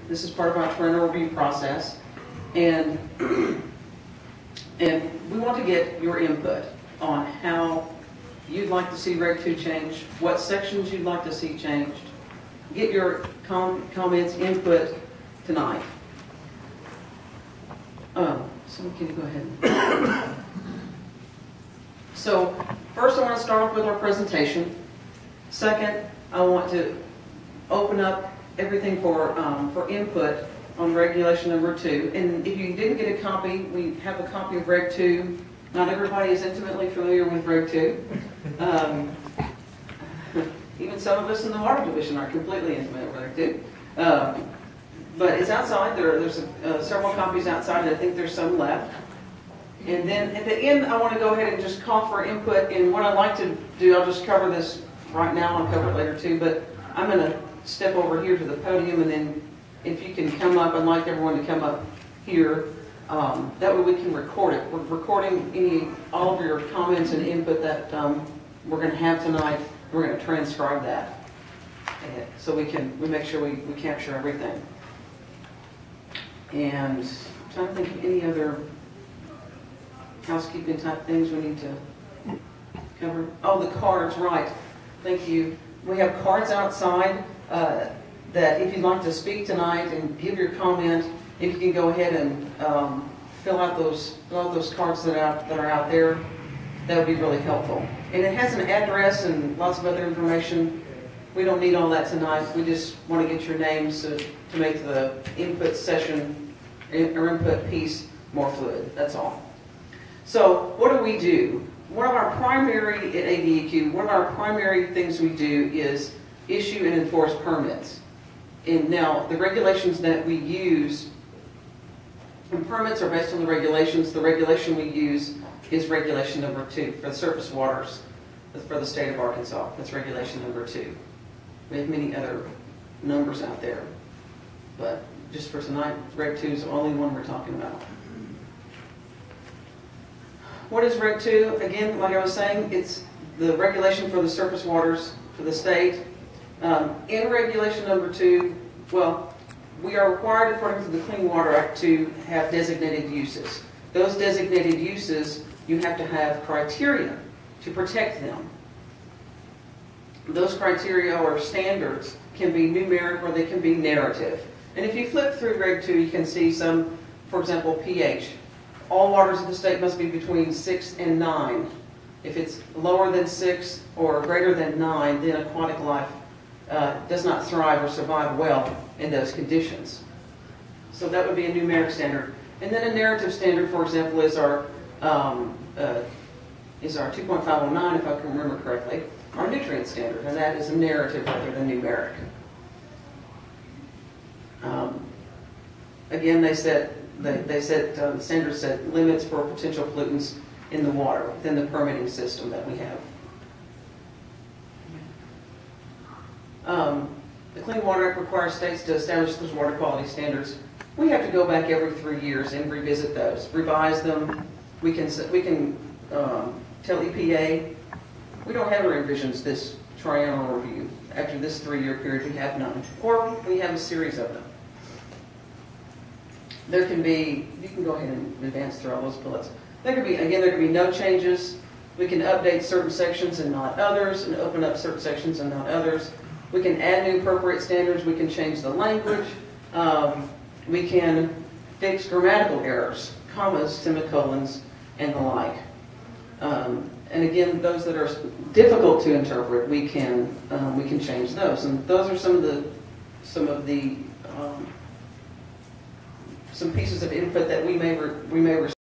This is part of our parental review process. And we want to get your input on how you'd like to see Reg 2 changed, what sections you'd like to see changed. Get your comments, input tonight. So can you go ahead? So first I want to start off with our presentation. Second, I want to open up everything for input on regulation number 2. And if you didn't get a copy, we have a copy of Reg 2. Not everybody is intimately familiar with Reg 2. Even some of us in the Water Division are completely intimate with Reg 2. But it's outside. There's several copies outside, and I think there's some left. And then at the end, I want to go ahead and just call for input. And what I'd like to do, I'll just cover this right now. I'll cover it later too. But I'm going to step over here to the podium, and then if you can come up, I'd like everyone to come up here. That way we can record it. We're recording all of your comments and input that we're going to have tonight. We're going to transcribe that, so we make sure we capture everything. And I'm trying to think of any other housekeeping type things we need to cover. Oh, the cards, right. Thank you. We have cards outside that if you'd like to speak tonight and give your comment, if you can go ahead and fill out those cards that are out there, that would be really helpful. And it has an address and lots of other information. We don't need all that tonight. We just want to get your names to make the input session or input piece more fluid. That's all. So what do? One of our primary, at ADEQ, one of our primary things we do is issue and enforce permits. And now the regulations that we use, and permits are based on the regulations. The regulation we use is regulation number 2 for the surface waters for the state of Arkansas. That's regulation number 2. We have many other numbers out there, but just for tonight, Reg 2 is the only one we're talking about. What is Reg 2? Again, like I was saying, it's the regulation for the surface waters for the state. In regulation number 2, well, we are required, according to the Clean Water Act, to have designated uses. Those designated uses, you have to have criteria to protect them. Those criteria or standards can be numeric or they can be narrative. And if you flip through Reg 2, you can see some, for example, pH. All waters of the state must be between 6 and 9. If it's lower than 6 or greater than 9, then aquatic life does not thrive or survive well in those conditions. So that would be a numeric standard. And then a narrative standard, for example, is our 2.509, if I can remember correctly, our nutrient standard, and that is a narrative rather than numeric. Again, the standards set limits for potential pollutants in the water within the permitting system that we have. The Clean Water Act requires states to establish those water quality standards. We have to go back every 3 years and revisit those, revise them. We can tell EPA we don't have revisions this triennial review. After this 3-year period, we have none, or we have a series of them. There can be, you can go ahead and advance through all those bullets. There could be no changes. We can update certain sections and not others, and open up certain sections and not others. We can add new appropriate standards. We can change the language. We can fix grammatical errors, commas, semicolons, and the like. And again, those that are difficult to interpret, we can change those. And those are some pieces of input that we may receive.